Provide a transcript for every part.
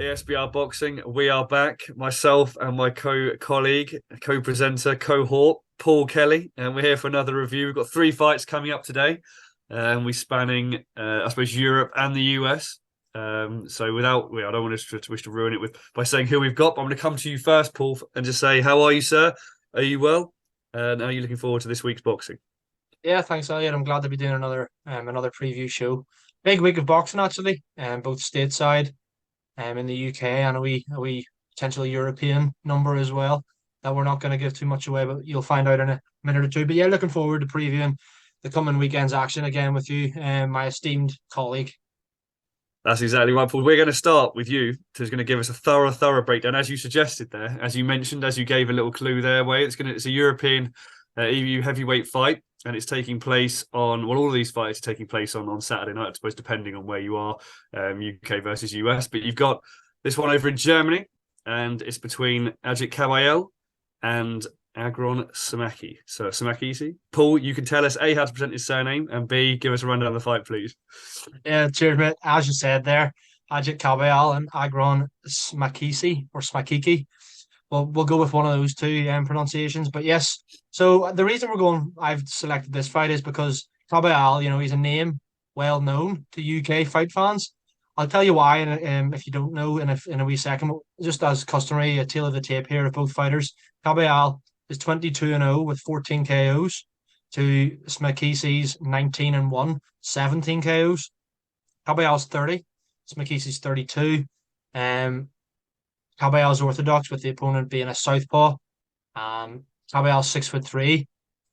ESBR Boxing. We are back. Myself and my colleague, co-presenter, cohort, Paul Kelly, and we're here for another review. We've got three fights coming up today, and we're spanning, I suppose, Europe and the US. So I don't want to ruin it by saying who we've got. But I'm going to come to you first, Paul, and just say, how are you, sir? Are you well? And are you looking forward to this week's boxing? Yeah, thanks, Elliot. I'm glad to be doing another preview show. Big week of boxing actually, both stateside, in the UK and a wee potential European number as well. That we're not going to give too much away, but you'll find out in a minute or two. But yeah, looking forward to previewing the coming weekend's action again with you, my esteemed colleague. That's exactly right, Paul. We're going to start with you, who's going to give us a thorough breakdown, as you suggested there, as you mentioned, as you gave a little clue there. It's a European EU heavyweight fight, and it's taking place on all of these fights are taking place on Saturday night, I suppose, depending on where you are, UK versus US. But you've got this one over in Germany, and it's between Ajit Kabayel and Agron Samaki. So Samakisi. Paul, you can tell us A, how to present his surname, and B, give us a rundown of the fight, please. Yeah, cheers, mate. As you said there, Ajit Kabayal and Agron Smakisi or Smakiki. Well, we'll go with one of those two pronunciations. But yes, so the reason I've selected this fight is because Kabayal, he's a name well known to UK fight fans. I'll tell you why, and if you don't know, in a wee second. Just as customary, a tale of the tape here of both fighters. Kabayal is 22-0 with 14 KOs to Smakisi's 19-1, 17 KOs. Kabayal's 30, Smakisi's 32. Kabayal's orthodox, with the opponent being a southpaw. Kabayal's 6'3".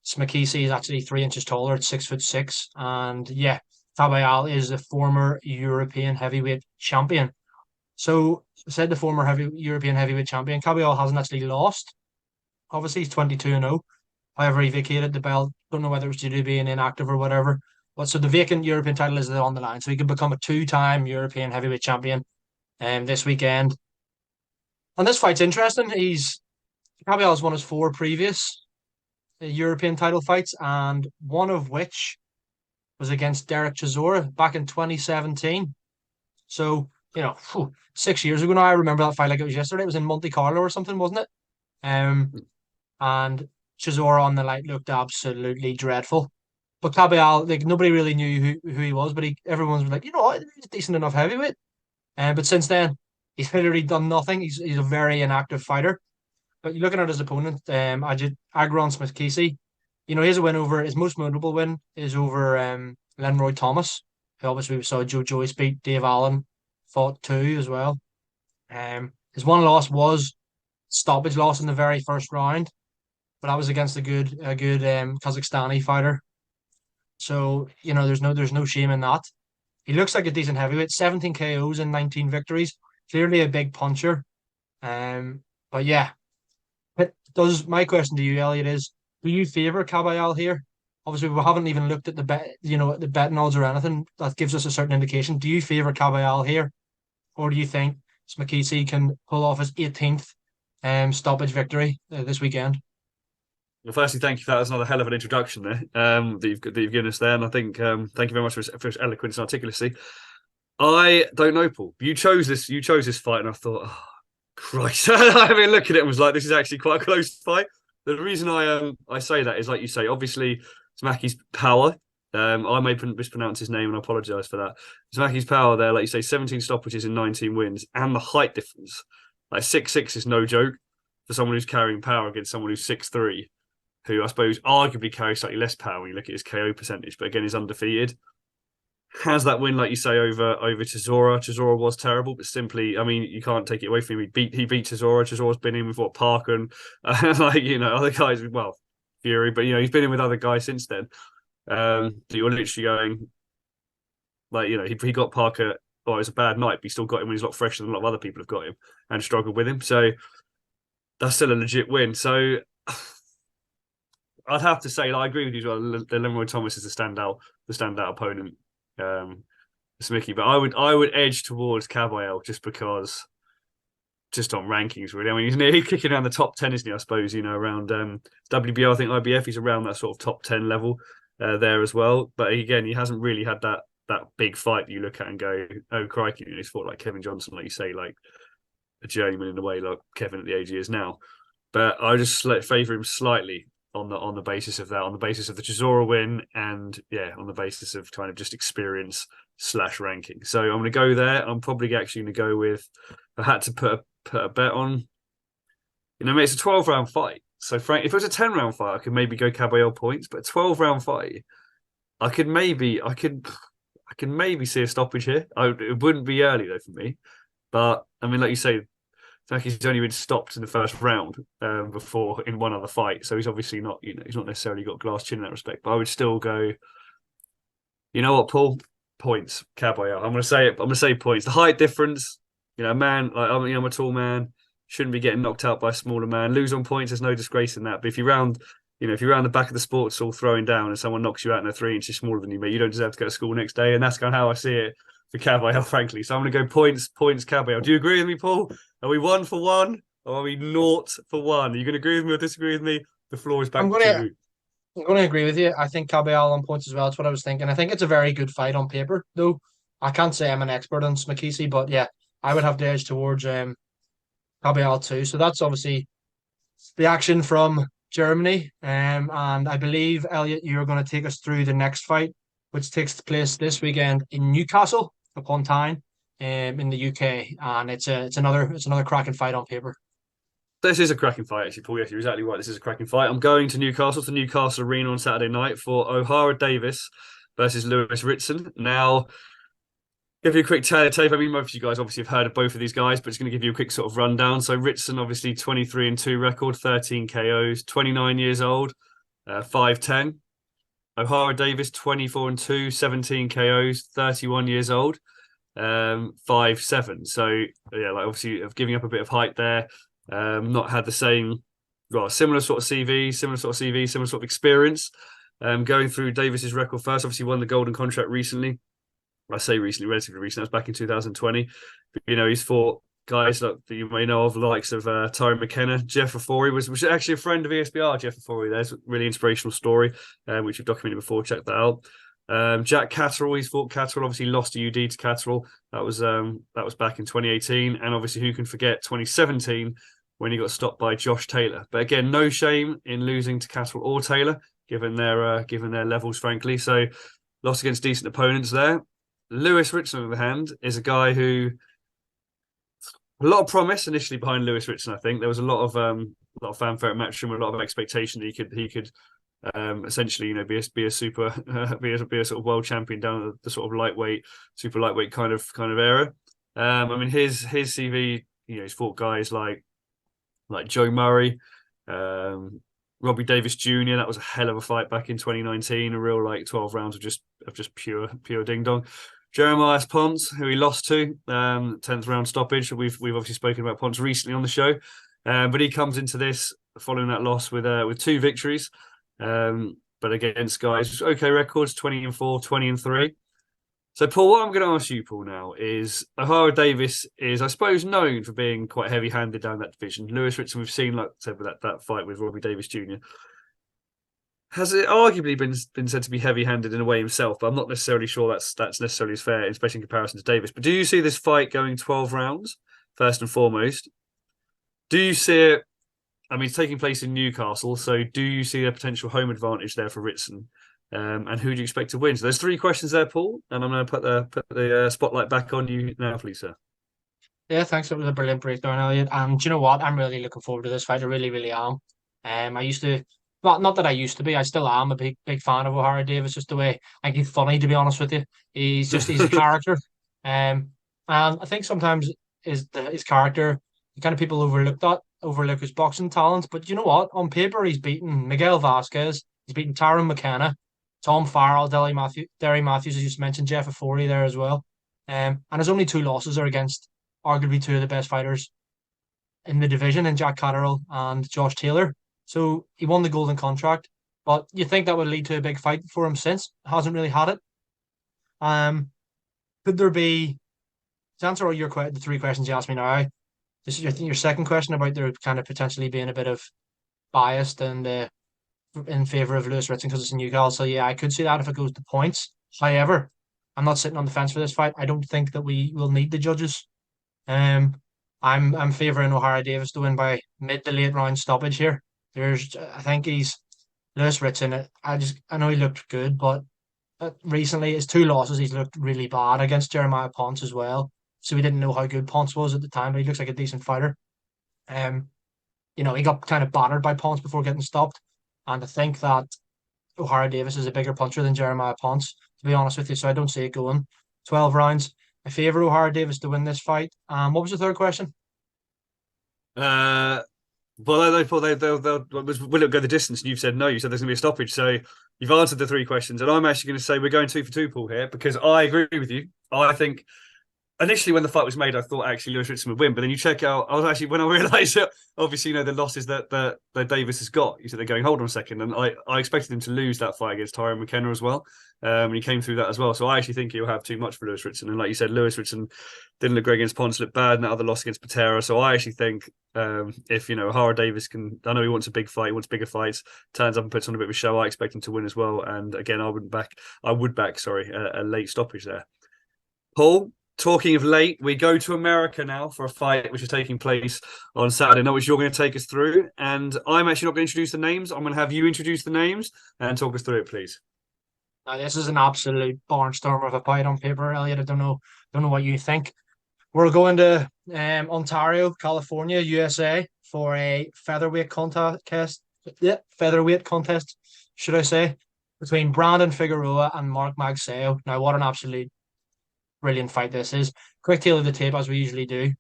Smakisi is actually 3 inches taller at 6'6". And yeah, Kabayal is a former European heavyweight champion. So, said the former European heavyweight champion, Kabayal hasn't actually lost. Obviously, he's 22-0. However, he vacated the belt. Don't know whether it's due to being inactive or whatever. But so the vacant European title is on the line. So he can become a two-time European heavyweight champion this weekend. And this fight's interesting. Kabayal's won his four previous European title fights, and one of which was against Derek Chisora back in 2017. So, 6 years ago now. I remember that fight like it was yesterday. It was in Monte Carlo or something, wasn't it? And Chisora on the light looked absolutely dreadful. But Kabayal, like, nobody really knew who he was, but everyone was like, he's a decent enough heavyweight. But since then, he's literally done nothing. He's a very inactive fighter. But you're looking at his opponent, Agron Smith-Casey. His most notable win is over Lenroy Thomas, who obviously we saw Joe Joyce beat. Dave Allen fought too as well. His one loss was stoppage loss in the very first round, but that was against a good Kazakhstani fighter. So there's no shame in that. He looks like a decent heavyweight. 17 KOs and 19 victories. Clearly a big puncher. But yeah, my question to you, Elliot, is: do you favour Kabayal here? Obviously, we haven't even looked at the betting odds or anything that gives us a certain indication. Do you favour Kabayal here, or do you think Smakisi can pull off his 18th stoppage victory this weekend? Well, firstly, thank you for that. That's another hell of an introduction there that you've given us there, and I think thank you very much for his eloquence and articulacy. I don't know, Paul. You chose this fight, and I thought, oh, Christ. I mean, look at it and was like, this is actually quite a close fight. The reason I say that is, like you say, obviously, Smaki's power. I may mispronounce his name, and I apologise for that. Smaki's power there, like you say, 17 stoppages and 19 wins, and the height difference. Like 6'6" is no joke for someone who's carrying power against someone who's 6'3", who I suppose arguably carries slightly less power when you look at his KO percentage, but again is undefeated. Has that win, like you say, over Chisora. Chisora was terrible, but simply, I mean, you can't take it away from him. He beat Chisora. Chisora's been in with Parker and other guys. Well, Fury, but he's been in with other guys since then. That you're literally going, like, he got Parker. Oh, it was a bad night, but he still got him when he's a lot fresher than a lot of other people have got him and struggled with him. So that's still a legit win. So I'd have to say, I agree with you as well. The Lenroy Thomas is the standout opponent. Smicky, but I would edge towards Kabayel just because, just on rankings, really. I mean, he's nearly kicking around the top 10, isn't he? I suppose around WBO. I think IBF, he's around that sort of top 10 level there as well. But again, he hasn't really had that big fight that you look at and go, oh crikey, he's fought like Kevin Johnson, like you say, like a journeyman in a way, like Kevin at the age he is now. But I just favour him slightly on the basis of that, on the basis of the Chisora win, and yeah, on the basis of kind of just experience slash ranking. So I'm going to go there. I'm probably actually going to go with. I had to put a bet on. It's a 12 round fight. So Frank, if it was a 10 round fight, I could maybe go Caballero points. But a 12 round fight, I could maybe see a stoppage here. It wouldn't be early though for me. But I mean, like you say, he's only been stopped in the first round before in one other fight, so he's obviously not, he's not necessarily got glass chin in that respect. But I would still go. You know what, Paul? Points, Caballero. I'm going to say it. I'm going to say points. The height difference. A man like I'm a tall man, shouldn't be getting knocked out by a smaller man. Lose on points. There's no disgrace in that. But if you round the back of the sports all throwing down and someone knocks you out and they're 3 inches smaller than you, mate, you don't deserve to go to school next day. And that's kind of how I see it for Caballero, frankly. So I'm going to go points, Caballero. Do you agree with me, Paul? Are we 1-for-1 or are we 0-for-1? Are you going to agree with me or disagree with me? The floor is back to you. I'm going to agree with you. I think Caballero on points as well. That's what I was thinking. I think it's a very good fight on paper, though. I can't say I'm an expert on Smakisi, but yeah, I would have the edge towards Caballero too. So that's obviously the action from Germany. And I believe, Elliot, you're going to take us through the next fight, which takes place this weekend in Newcastle upon Tyne, in the UK. And it's another cracking fight on paper. This is a cracking fight, actually, Paul. Yes, you're exactly right. This is a cracking fight. I'm going to Newcastle Arena on Saturday night for Ohara Davies versus Lewis Ritson. Now, give you a quick tape. I mean, most of you guys obviously have heard of both of these guys, but it's going to give you a quick sort of rundown. So Ritson, obviously 23-2 record, 13 KOs, 29 years old, 5'10". Ohara Davies, 24-2, 17 KOs, 31 years old, 5'7". So yeah, like obviously giving up a bit of height there. Not had the same, similar sort of CV, similar sort of experience. Going through Davis's record first, obviously won the Golden Contract recently. I say recently, relatively recent. That was back in 2020. But, he's fought guys that you may know of, the likes of Tyrone McKenna. Jeff Ofori was actually a friend of ESBR. Jeff Ofori, there's a really inspirational story, which we've documented before. Check that out. Jack Catterall, he's fought Catterall, obviously lost a UD to Catterall. That was back in 2018, and obviously who can forget 2017 when he got stopped by Josh Taylor. But again, no shame in losing to Catterall or Taylor, given their levels, frankly. So lost against decent opponents there. Lewis Ritson, on the other hand, is a guy who a lot of promise initially behind Lewis Ritson. I think there was a lot of fanfare at Matchroom, a lot of expectation that he could essentially, be a super be a sort of world champion down at the sort of super lightweight kind of era. I mean his CV, he's fought guys like Joe Murray, Robbie Davis Jr. That was a hell of a fight back in 2019. A real 12 rounds of just pure ding dong. Jeremiah Ponce, who he lost to, 10th round stoppage. We've obviously spoken about Ponce recently on the show, but he comes into this following that loss with 2 victories. But against guys, okay records, 20-4, 20-3. So, Paul, what I'm going to ask you, Paul, now is Ohara Davies is, I suppose, known for being quite heavy-handed down that division. Lewis Ritson, we've seen, like I said, with that fight with Robbie Davis Jr. Has it arguably been said to be heavy-handed in a way himself? But I'm not necessarily sure that's necessarily as fair, especially in comparison to Davis. But do you see this fight going 12 rounds, first and foremost? Do you see it? I mean, it's taking place in Newcastle, so do you see a potential home advantage there for Ritson? And who do you expect to win? So there's 3 questions there, Paul, and I'm going to put the spotlight back on you now, please, sir. Yeah, thanks. It was a brilliant breakdown, Elliot. And do you know what? I'm really looking forward to this fight. I really, really am. I used to, well, not that I used to be. I still am a big fan of Ohara Davies. Just the way I think he's funny, to be honest with you. He's a character. And I think sometimes his character, the kind of people overlook his boxing talents. But you know what? On paper, he's beaten Miguel Vasquez. He's beaten Tyrone McKenna, Tom Farrell, Derry Matthews, as you just mentioned, Jeff Ofori there as well. And his only 2 losses are against arguably 2 of the best fighters in the division, in Jack Catterall and Josh Taylor. So he won the Golden Contract, but you think that would lead to a big fight for him since. Hasn't really had it. Could there be, to answer all the 3 questions you asked me now, this is your second question about there kind of potentially being a bit of biased and in favour of Lewis Ritson because it's in Newcastle. So yeah, I could see that if it goes to points. However, I'm not sitting on the fence for this fight. I don't think that we will need the judges. I'm favouring Ohara Davies to win by mid to late round stoppage here. I think he's Lewis Ritson. I know he looked good, but recently his two losses, he's looked really bad against Jeremiah Ponce as well. So we didn't know how good Ponce was at the time, but he looks like a decent fighter. Um, he got kind of battered by Ponce before getting stopped, and I think that Ohara Davis is a bigger puncher than Jeremiah Ponce, to be honest with you. So I don't see it going 12 rounds. I favour Ohara Davis to win this fight. What was the third question? Uh, well, they thought will it go the distance? And you've said no. You said there's going to be a stoppage. So you've answered the three questions, and I'm actually going to say we're going two for two, Paul, here because I agree with you. I think initially when the fight was made, I thought actually Lewis Ritson would win, but then you check out. I was actually when I realised that obviously the losses that Davis has got. You said they're going hold on a second, and I expected him to lose that fight against Tyrone McKenna as well. And he came through that as well. So I actually think he'll have too much for Lewis Ritson. And like you said, Lewis Ritson didn't look great against Ponce, looked bad in that other loss against Patera. So I actually think if Ohara Davis can, I know he wants a big fight, he wants bigger fights, turns up and puts on a bit of a show. I expect him to win as well. And again, I would back, sorry, a late stoppage there. Paul, talking of late, we go to America now for a fight which is taking place on Saturday night, which you're going to take us through. And I'm actually not going to introduce the names. I'm going to have you introduce the names and talk us through it, please. Now, this is an absolute barnstormer of a fight on paper, Elliot. I don't know what you think. We're going to Ontario, California, USA, for a featherweight contest. Yeah, featherweight contest, should I say, between Brandon Figueroa and Mark Magsayo. Now, what an absolute brilliant fight this is. Quick tail of the tape, as we usually do.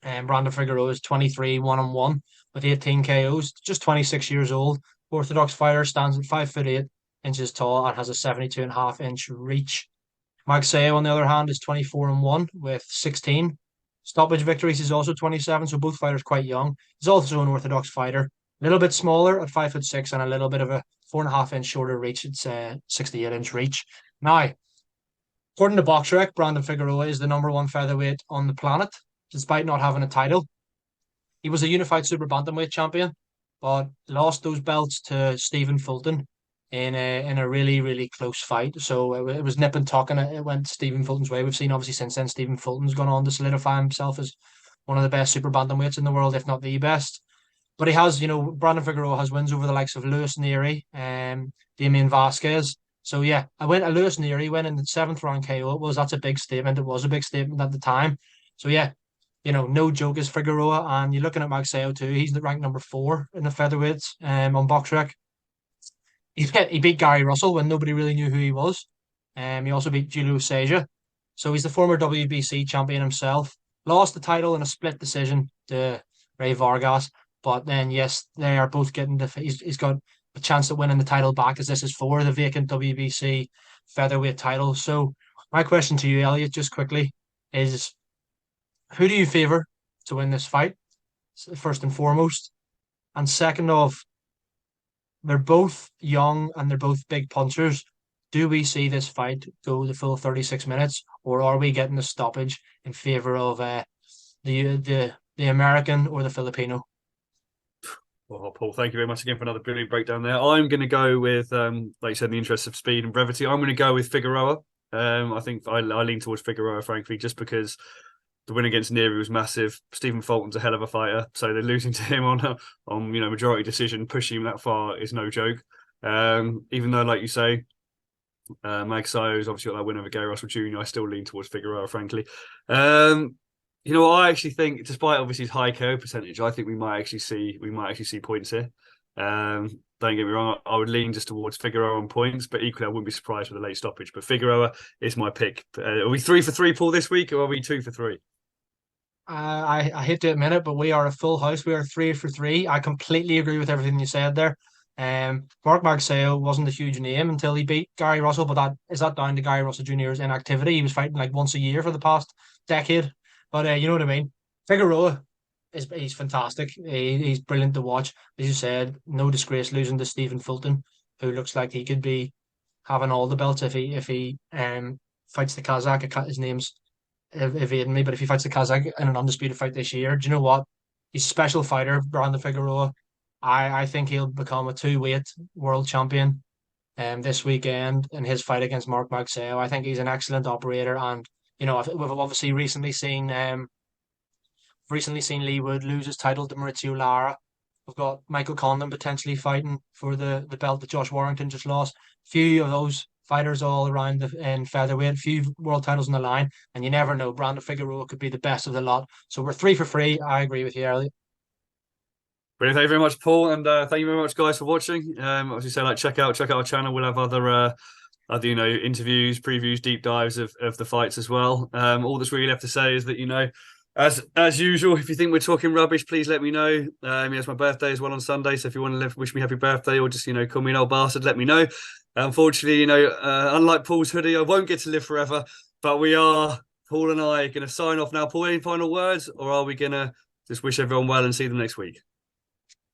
Brandon Figueroa is 23, 1-1 with 18 KOs, just 26 years old. Orthodox fighter, stands at 5'8" tall and has a 72.5-inch reach. Magsayo, on the other hand, is 24-1 with 16 stoppage victories. He's also 27, so both fighters quite young. He's also an orthodox fighter, a little bit smaller at 5'6" and a little bit of a 4.5-inch shorter reach. It's a 68-inch reach. Now, according to BoxRec, Brandon Figueroa is the number one featherweight on the planet, despite not having a title. He was a unified super bantamweight champion, but lost those belts to Stephen Fulton in a really, really close fight. So it was nip and tuck, and it went Stephen Fulton's way. We've seen obviously since then Stephen Fulton's gone on to solidify himself as one of the best super bantamweights in the world, if not the best. But he has, Brandon Figueroa has wins over the likes of Lewis Neary, Damian Vasquez. So yeah, I went a Lewis Neary went in the seventh round KO. That's a big statement. It was a big statement at the time. So yeah, no joke is Figueroa, and you're looking at Magsayo too. He's ranked number 4 in the featherweights on BoxRec. He beat Gary Russell when nobody really knew who he was. He also beat Julio Seja. So he's the former WBC champion himself. Lost the title in a split decision to Ray Vargas. But then, yes, they are both getting he's got a chance of winning the title back, as this is for the vacant WBC featherweight title. So my question to you, Elliot, just quickly, is who do you favour to win this fight, first and foremost? And second off, they're both young and they're both big punchers. Do we see this fight go the full 36 minutes, or are we getting a stoppage in favour of the American or the Filipino? Well, Paul, thank you very much again for another brilliant breakdown there. I'm going to go with, like you said, in the interest of speed and brevity, I'm going to go with Figueroa. I think I lean towards Figueroa, frankly, just because the win against Neary was massive. Stephen Fulton's a hell of a fighter, so they're losing to him on majority decision, pushing him that far is no joke. Even though, like you say, Magsayo's obviously got that win over Gary Russell Jr., I still lean towards Figueroa, frankly. I actually think, despite obviously his high KO percentage, I think we might actually see points here. Don't get me wrong, I would lean just towards Figueroa on points, but equally I wouldn't be surprised with a late stoppage. But Figueroa is my pick. Are we 3 for 3, Paul, this week, or are we 2 for 3? I hate to admit it, but we are a full house. We are 3 for 3. I completely agree with everything you said there. Mark Magsayo wasn't a huge name until he beat Gary Russell, but that down to Gary Russell Jr.'s inactivity? He was fighting like once a year for the past decade. But you know what I mean. Figueroa he's fantastic. He's brilliant to watch. As you said, no disgrace losing to Stephen Fulton, who looks like he could be having all the belts if he fights the Kazakh. His name's evading me, but if he fights the Kazakh in an undisputed fight this year, do you know what? He's a special fighter, Brandon Figueroa. I think he'll become a two-weight world champion this weekend in his fight against Mark Magsayo. I think he's an excellent operator, and we've obviously recently seen recently seen Lee Wood lose his title to Maurizio Lara. We've got Michael Conlan potentially fighting for the belt that Josh Warrington just lost. Few of those fighters all around in featherweight, few world titles on the line, and you never know. Brandon Figueroa could be the best of the lot. So we're 3 for 3. I agree with you, Elliot. Brilliant. Thank you very much, Paul, and thank you very much, guys, for watching. As you say, like check out our channel. We'll have other interviews, previews, deep dives of the fights as well. All that's really left to say is that as usual, if you think we're talking rubbish, please let me know. It's my birthday as well on Sunday, so if you want to wish me happy birthday or just call me an old bastard, let me know. Unfortunately, unlike Paul's hoodie, I won't get to live forever. But Paul and I, going to sign off now. Paul, any final words, or are we going to just wish everyone well and see them next week?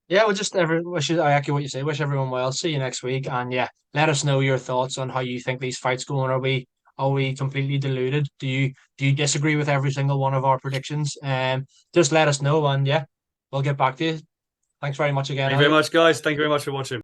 Yeah, well, I echo what you say. Wish everyone well. See you next week, and yeah, let us know your thoughts on how you think these fights going. Are we completely deluded? Do you disagree with every single one of our predictions? Just let us know, and yeah, we'll get back to you. Thanks very much again, Thank you very Elliot. much, guys. Thank you very much for watching.